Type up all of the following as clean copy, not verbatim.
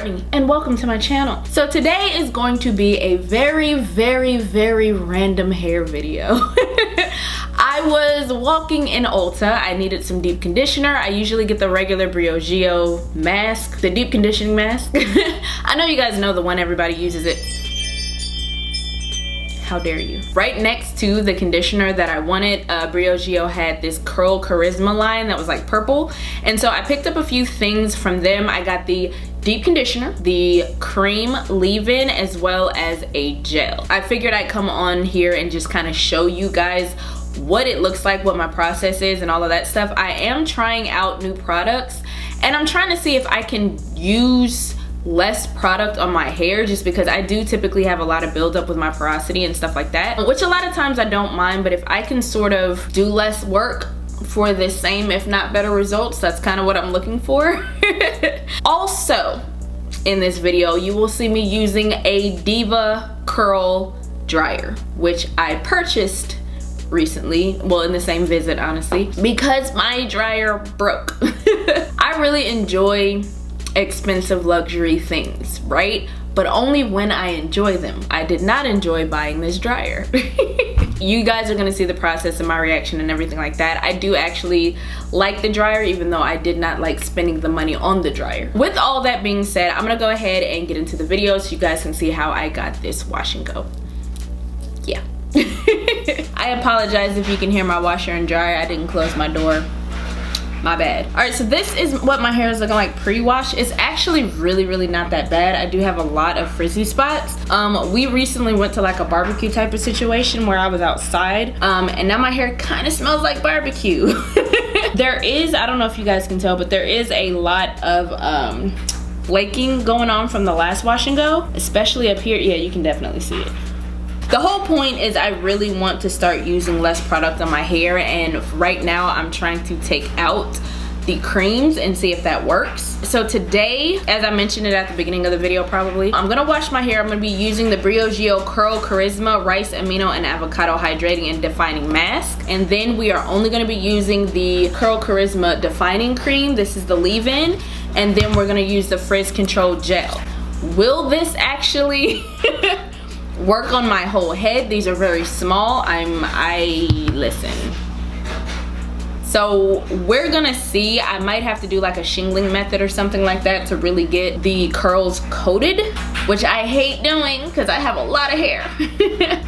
Courtney and welcome to my channel. So today is going to be a very random hair video. I was walking in Ulta. I needed some deep conditioner. I usually get the regular Briogeo mask, the deep conditioning mask. I know you guys know the one, everybody uses it. How dare you? Right next to the conditioner that I wanted, Briogeo had this Curl Charisma line that was like purple. And so I picked up a few things from them. I got the deep conditioner, the cream leave-in, as well as a gel. I figured I'd come on here and just kind of show you guys what it looks like, what my process is, and all of that stuff. I am trying out new products and I'm trying to see if I can use less product on my hair, just because I do typically have a lot of buildup with my porosity and stuff like that, which a lot of times I don't mind, but if I can sort of do less work for the same if not better results, that's kind of what I'm looking for. Also in this video you will see me using a DevaCurl dryer, which I purchased recently, well, in the same visit honestly, because my dryer broke. I really enjoy expensive luxury things, right? But only when I enjoy them. I did not enjoy buying this dryer. You guys are gonna see the process and my reaction and everything like that. I do actually like the dryer, even though I did not like spending the money on the dryer. With all that being said, I'm gonna go ahead and get into the video so you guys can see how I got this wash and go. Yeah. I apologize if you can hear my washer and dryer. I didn't close my door. My bad. All right, so this is what my hair is looking like pre-wash. It's actually really not that bad. I do have a lot of frizzy spots. We recently went to like a barbecue type of situation where I was outside, and now my hair kind of smells like barbecue. There is, I don't know if you guys can tell, but there is a lot of flaking going on from the last wash and go, especially up here. Yeah, you can definitely see it. The whole point is I really want to start using less product on my hair, and right now I'm trying to take out the creams and see if that works. So today, as I mentioned it at the beginning of the video probably, I'm gonna wash my hair. I'm gonna be using the Briogeo Curl Charisma Rice, Amino, and Avocado Hydrating and Defining Mask. And then we are only gonna be using the Curl Charisma Defining Cream. This is the leave-in. And then we're gonna use the Frizz Control Gel. Will this actually work on my whole head? These are very small. Listen. So we're gonna see. I might have to do like a shingling method or something like that to really get the curls coated, which I hate doing because I have a lot of hair.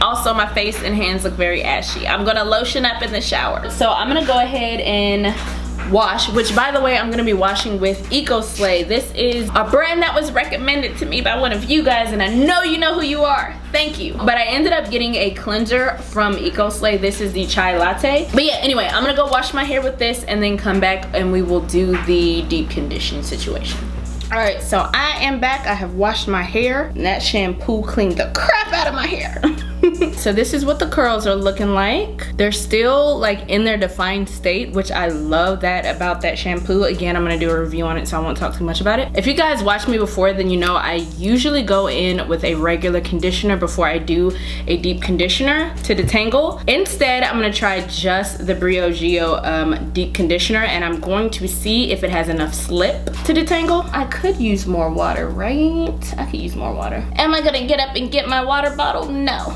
Also, my face and hands look very ashy. I'm gonna lotion up in the shower. So I'm gonna go ahead and wash, which by the way, I'm gonna be washing with EcoSlay. This is a brand that was recommended to me by one of you guys, and I know you know who you are. Thank you. But I ended up getting a cleanser from EcoSlay. This is the chai latte. But yeah, anyway, I'm gonna go wash my hair with this and then come back and we will do the deep condition situation. All right, so I am back. I have washed my hair and that shampoo cleaned the crap out of my hair. So this is what the curls are looking like. They're still like in their defined state, which I love that about that shampoo. Again, I'm gonna do a review on it, so I won't talk too much about it. If you guys watched me before, then you know I usually go in with a regular conditioner before I do a deep conditioner to detangle. Instead, I'm gonna try just the Briogeo deep conditioner, and I'm going to see if it has enough slip to detangle. I could use more water, right? I could use more water. Am I gonna get up and get my water bottle? No.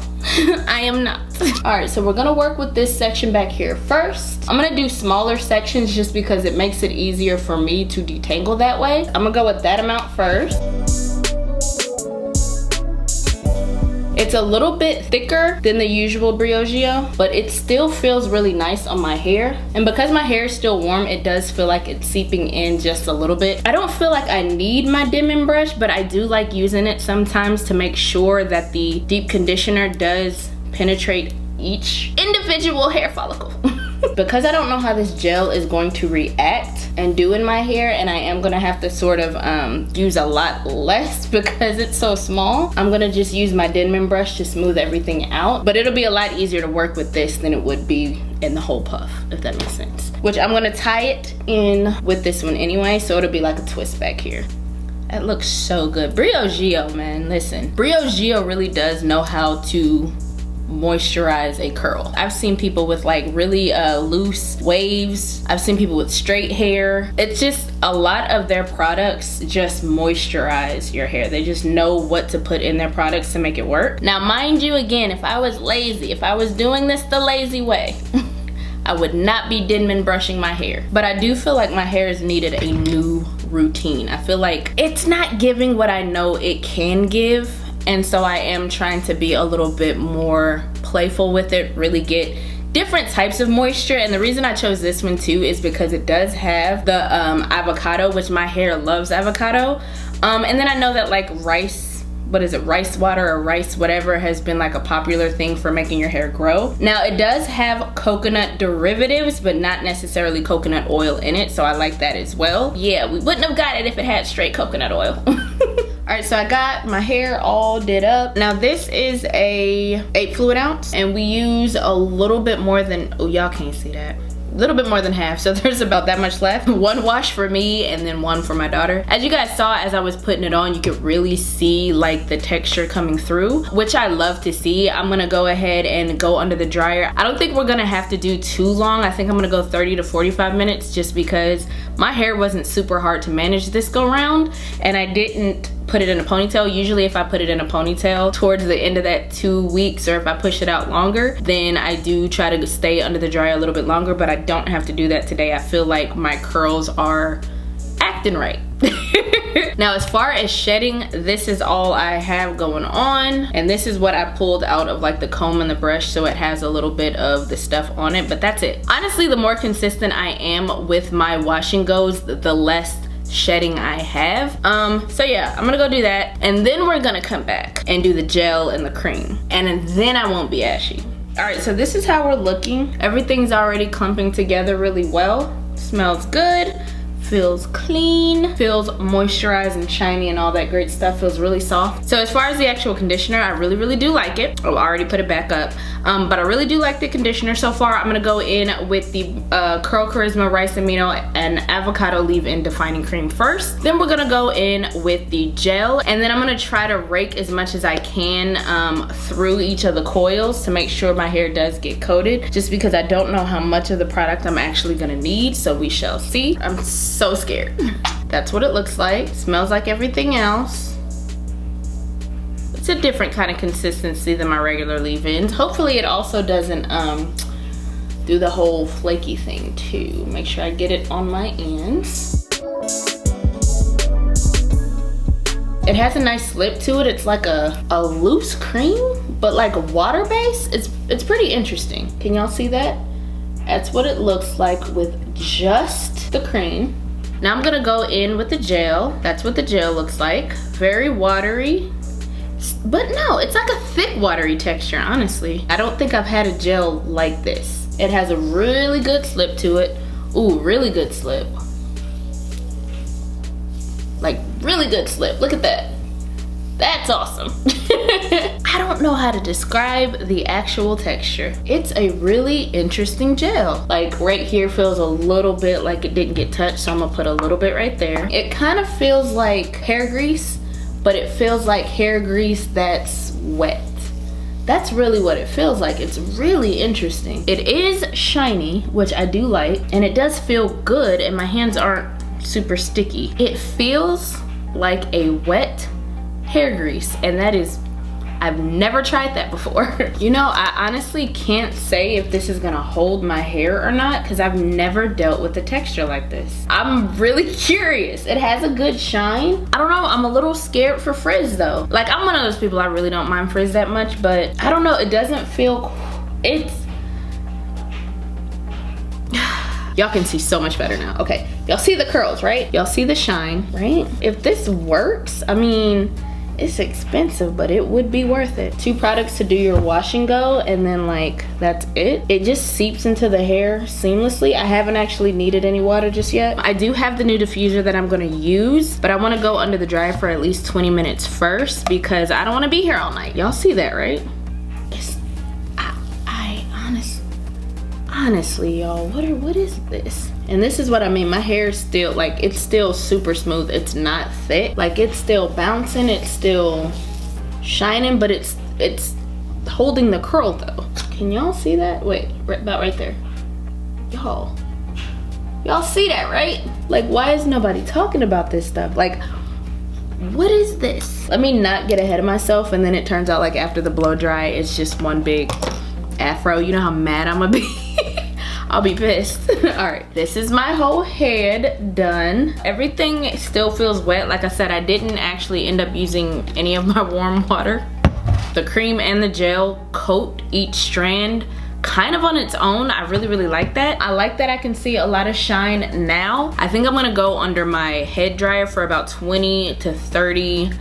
I am not. All right, so we're gonna work with this section back here first. I'm gonna do smaller sections just because it makes it easier for me to detangle that way. I'm gonna go with that amount first. It's a little bit thicker than the usual Briogeo, but it still feels really nice on my hair. And because my hair is still warm, it does feel like it's seeping in just a little bit. I don't feel like I need my dimming brush, but I do like using it sometimes to make sure that the deep conditioner does penetrate each individual hair follicle. Because I don't know how this gel is going to react and do in my hair, and I am gonna have to sort of use a lot less because it's so small, I'm gonna just use my dimming brush to smooth everything out. But it'll be a lot easier to work with this than it would be in the whole puff, if that makes sense. Which I'm gonna tie it in with this one anyway, so it'll be like a twist back here. That looks so good. Briogeo, man, listen. Briogeo really does know how to moisturize a curl. I've seen people with like really loose waves. I've seen people with straight hair. It's just a lot of their products just moisturize your hair. They just know what to put in their products to make it work. Now, mind you, again, if I was lazy, if I was doing this the lazy way, I would not be Denman brushing my hair. But I do feel like my hair has needed a new routine. I feel like it's not giving what I know it can give. And so I am trying to be a little bit more playful with it, really get different types of moisture. And the reason I chose this one too is because it does have the avocado, which my hair loves avocado. And then I know that like rice water or rice whatever has been like a popular thing for making your hair grow. Now it does have coconut derivatives, but not necessarily coconut oil in it, so I like that as well. Yeah, we wouldn't have got it if it had straight coconut oil. All right, so I got my hair all did up. Now this is a 8 fluid ounce, and we use a little bit more than, oh, y'all can't see that. A little bit more than half, so there's about that much left. One wash for me and then one for my daughter. As you guys saw, as I was putting it on, you could really see like the texture coming through, which I love to see. I'm gonna go ahead and go under the dryer. I don't think we're gonna have to do too long. I think I'm gonna go 30 to 45 minutes just because my hair wasn't super hard to manage this go round, and I didn't put it in a ponytail. Usually if I put it in a ponytail towards the end of that 2 weeks, or if I push it out longer, then I do try to stay under the dryer a little bit longer, but I don't have to do that today. I feel like my curls are acting right. Now as far as shedding, this is all I have going on, and this is what I pulled out of like the comb and the brush, so it has a little bit of the stuff on it, but that's it. Honestly, the more consistent I am with my washing goes, the less shedding I have. So yeah, I'm gonna go do that, and then we're gonna come back and do the gel and the cream, and then I won't be ashy. All right, so this is how we're looking. Everything's already clumping together really well. Smells good, feels clean, feels moisturized and shiny and all that great stuff. Feels really soft. So as far as the actual conditioner, I really do like it. I'll already put it back up, but I really do like the conditioner so far. I'm gonna go in with the Curl Charisma Rice Amino and Avocado Leave-In Defining Cream first. Then we're gonna go in with the gel, and then I'm gonna try to rake as much as I can through each of the coils to make sure my hair does get coated, just because I don't know how much of the product I'm actually gonna need, so we shall see. I'm so scared. That's what it looks like. Smells like everything else. It's a different kind of consistency than my regular leave-ins. Hopefully it also doesn't do the whole flaky thing too. Make sure I get it on my ends. It has a nice slip to it. It's like a loose cream, but like a water base. It's pretty interesting. Can y'all see that? That's what it looks like with just the cream. Now I'm gonna go in with the gel. That's what the gel looks like. Very watery, but no, it's like a thick watery texture, honestly. I don't think I've had a gel like this. It has a really good slip to it. Ooh, really good slip. Like, really good slip. Look at that. That's awesome. I don't know how to describe the actual texture. It's a really interesting gel. Like right here feels a little bit like it didn't get touched, so I'm gonna put a little bit right there. It kind of feels like hair grease, but it feels like hair grease that's wet. That's really what it feels like. It's really interesting. It is shiny, which I do like, and it does feel good, and my hands aren't super sticky. It feels like a wet hair grease, and that is, I've never tried that before. You know, I honestly can't say if this is gonna hold my hair or not, because I've never dealt with a texture like this. I'm really curious. It has a good shine. I don't know, I'm a little scared for Frizz though. Like, I'm one of those people, I really don't mind Frizz that much, but I don't know, it doesn't feel, y'all can see so much better now. Okay, y'all see the curls, right? Y'all see the shine, right? If this works, I mean, it's expensive, but it would be worth it. 2 products to do your wash and go, and then like, that's it. It just seeps into the hair seamlessly. I haven't actually needed any water just yet. I do have the new diffuser that I'm gonna use, but I wanna go under the dryer for at least 20 minutes first because I don't wanna be here all night. Y'all see that, right? Honestly, y'all, what is this? And this is what I mean, my hair is still, like, it's still super smooth. It's not thick. Like, it's still bouncing, it's still shining, but it's holding the curl though. Can y'all see that? Wait, about right there. Y'all see that, right? Like, why is nobody talking about this stuff? Like, what is this? Let me not get ahead of myself, and then it turns out like after the blow dry, it's just one big afro. You know how mad I'm gonna be? I'll be pissed. All right, this is my whole head done. Everything still feels wet. Like I said, I didn't actually end up using any of my warm water. The cream and the gel coat each strand kind of on its own. I really like that. I like that I can see a lot of shine now. I think I'm gonna go under my head dryer for about 20 to 30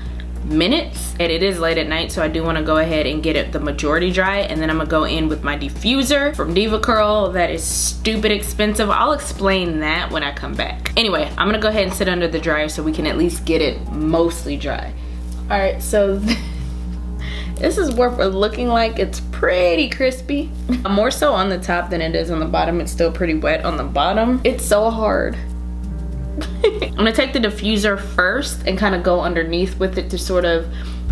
minutes, and it is late at night, so I do want to go ahead and get it the majority dry, and then I'm gonna go in with my diffuser from DevaCurl that is stupid expensive. I'll explain that when I come back. Anyway, I'm gonna go ahead and sit under the dryer so we can at least get it mostly dry. All right, so this is what we're looking like. It's pretty crispy. More so on the top than it is on the bottom. It's still pretty wet on the bottom. It's so hard. I'm gonna take the diffuser first and kind of go underneath with it to sort of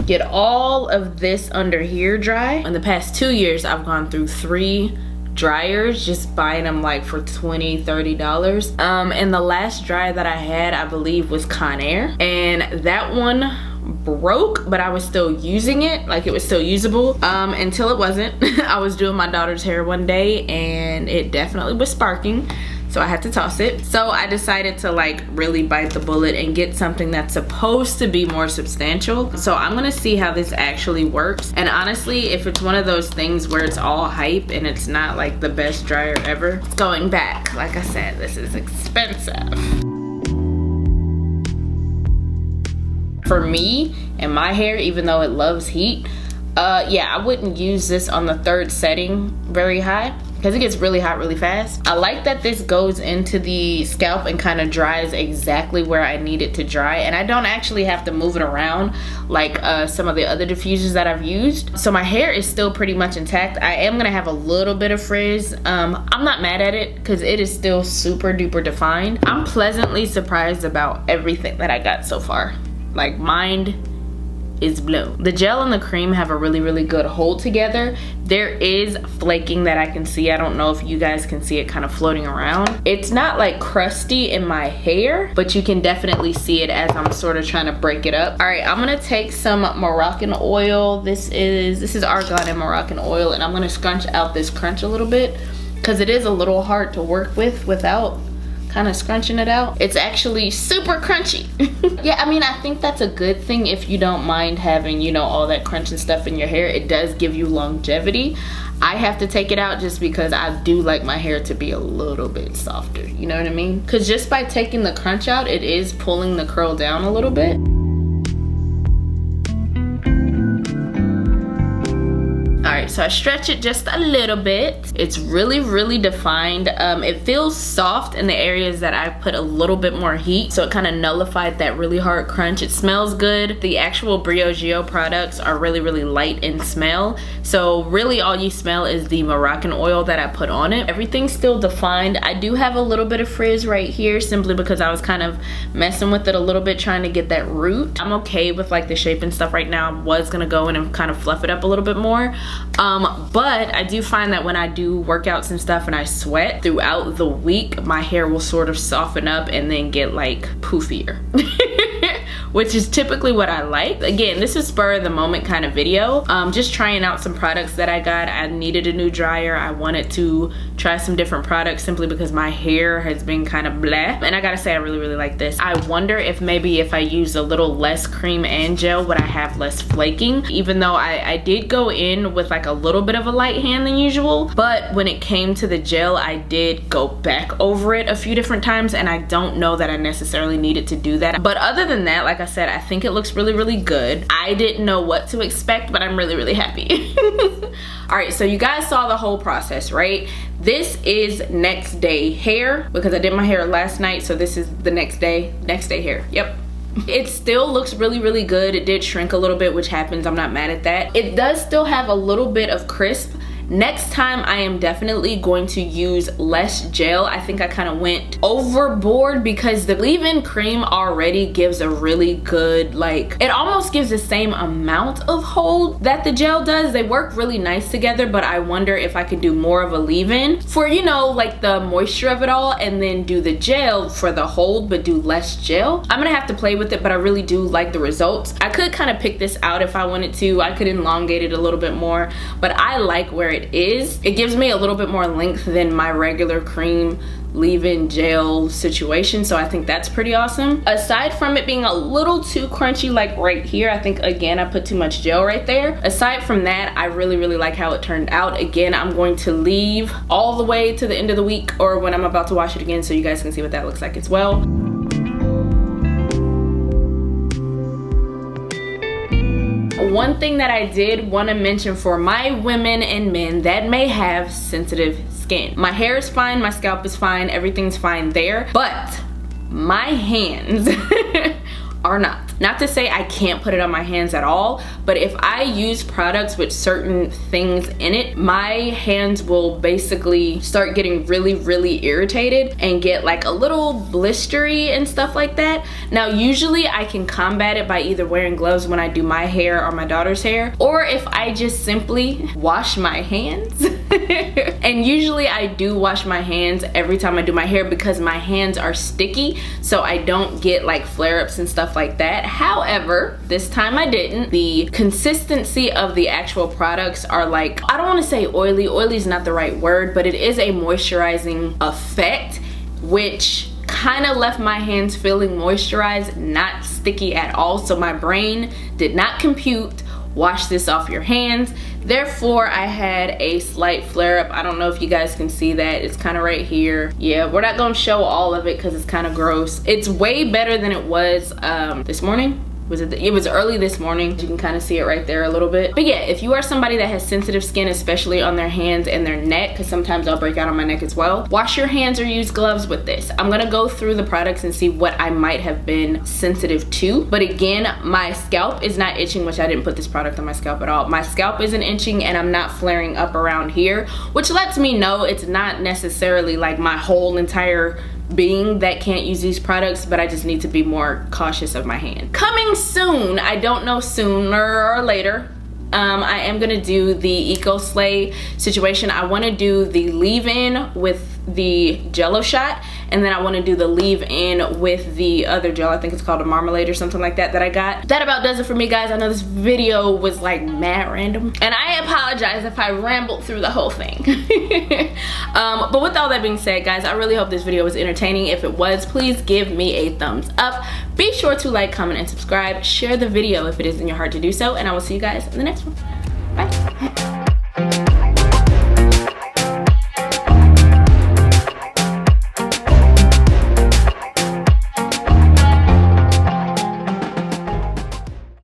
get all of this under here dry. In the past 2 years, I've gone through 3 dryers, just buying them like for $20, $30. And the last dryer that I had, I believe, was Conair, and that one broke, but I was still using it, like it was still usable, until it wasn't. I was doing my daughter's hair one day and it definitely was sparking, so I had to toss it. So I decided to like really bite the bullet and get something that's supposed to be more substantial. So I'm gonna see how this actually works, and honestly, if it's one of those things where it's all hype and it's not like the best dryer ever, going back. Like I said, this is expensive. For me and my hair, even though it loves heat, yeah, I wouldn't use this on the 3rd setting very high because it gets really hot really fast. I like that this goes into the scalp and kind of dries exactly where I need it to dry, and I don't actually have to move it around like some of the other diffusers that I've used. So my hair is still pretty much intact. I am gonna have a little bit of frizz. I'm not mad at it because it is still super duper defined. I'm pleasantly surprised about everything that I got so far. Like, mind is blown. The gel and the cream have a really good hold together. There is flaking that I can see. I don't know if you guys can see it kind of floating around. It's not like crusty in my hair, but you can definitely see it as I'm sort of trying to break it up. All right, I'm gonna take some Moroccan oil. This is argan and Moroccan oil, and I'm gonna scrunch out this crunch a little bit because it is a little hard to work with without kind of scrunching it out. It's actually super crunchy. Yeah, I mean, I think that's a good thing if you don't mind having, you know, all that crunching stuff in your hair. It does give you longevity. I have to take it out just because I do like my hair to be a little bit softer, you know what I mean? Because just by taking the crunch out, it is pulling the curl down a little bit. Alright, so I stretch it just a little bit. It's really defined. It feels soft in the areas that I put a little bit more heat, so it kind of nullified that really hard crunch. It smells good. The actual Briogeo products are really light in smell, so really all you smell is the Moroccan oil that I put on it. Everything's still defined. I do have a little bit of frizz right here simply because I was kind of messing with it a little bit, trying to get that root. I'm okay with like the shape and stuff right now. I was gonna go in and kind of fluff it up a little bit more. But I do find that when I do workouts and stuff and I sweat throughout the week, my hair will sort of soften up and then get like poofier. Which is typically what I like. Again, this is spur of the moment kind of video. Just trying out some products that I got. I needed a new dryer. I wanted to try some different products simply because my hair has been kind of blah. And I gotta say, I really like this. I wonder if maybe if I use a little less cream and gel, would I have less flaking? Even though I did go in with like a little bit of a light hand than usual, but when it came to the gel, I did go back over it a few different times, and I don't know that I necessarily needed to do that. But other than that, like I said, I think it looks really good. I didn't know what to expect, but I'm really happy. All right, so you guys saw the whole process, right? This is next day hair because I did my hair last night, so this is the next day hair. Yep. It still looks really good. It did shrink a little bit, which happens. I'm not mad at that. It does still have a little bit of crisp, Next time I am definitely going to use less gel. I think I kind of went overboard because the leave-in cream already gives a really good, like, it almost gives the same amount of hold that the gel does. They work really nice together, but I wonder if I could do more of a leave-in for, you know, like the moisture of it all, and then do the gel for the hold but do less gel. I'm gonna have to play with it, but I really do like the results. I could kind of pick this out if I wanted to. I could elongate it a little bit more, but I like where it is. It gives me a little bit more length than my regular cream leave-in gel situation, so I think that's pretty awesome. Aside from it being a little too crunchy, like right here, I think again I put too much gel right there. Aside from that, I really like how it turned out. Again, I'm going to leave all the way to the end of the week or when I'm about to wash it again so you guys can see what that looks like as well. One thing that I did want to mention for my women and men that may have sensitive skin. My hair is fine, my scalp is fine, everything's fine there, but my hands are not. Not to say I can't put it on my hands at all, but if I use products with certain things in it, my hands will basically start getting really irritated and get like a little blistery and stuff like that. Now usually I can combat it by either wearing gloves when I do my hair or my daughter's hair, or if I just simply wash my hands. And usually I do wash my hands every time I do my hair because my hands are sticky, so I don't get like flare-ups and stuff like that. However, this time I didn't. The consistency of the actual products are like, I don't want to say oily. Oily is not the right word, but it is a moisturizing effect, which kind of left my hands feeling moisturized, not sticky at all. So my brain did not compute, wash this off your hands. Therefore, I had a slight flare-up. I don't know if you guys can see that. It's kind of right here. Yeah, we're not gonna show all of it because it's kind of gross. It's way better than it was this morning. It was early this morning. You can kind of see it right there a little bit. But yeah, if you are somebody that has sensitive skin, especially on their hands and their neck, because sometimes I'll break out on my neck as well, wash your hands or use gloves with this. I'm gonna go through the products and see what I might have been sensitive to. But again, my scalp is not itching, which I didn't put this product on my scalp at all. My scalp isn't itching and I'm not flaring up around here, which lets me know it's not necessarily like my whole entire being that can't use these products, but I just need to be more cautious of my hand. Coming soon, I don't know, sooner or later, I am gonna do the EcoSlay situation. I want to do the leave-in with the Jello shot, and then I want to do the leave-in with the other gel. I think it's called a marmalade or something like that that I got. That about does it for me, guys. I know this video was like mad random, and I apologize if I rambled through the whole thing. But with all that being said, guys, I really hope this video was entertaining. If it was, please give me a thumbs up. Be sure to like, comment, and subscribe. Share the video if it is in your heart to do so, and I will see you guys in the next one. Bye.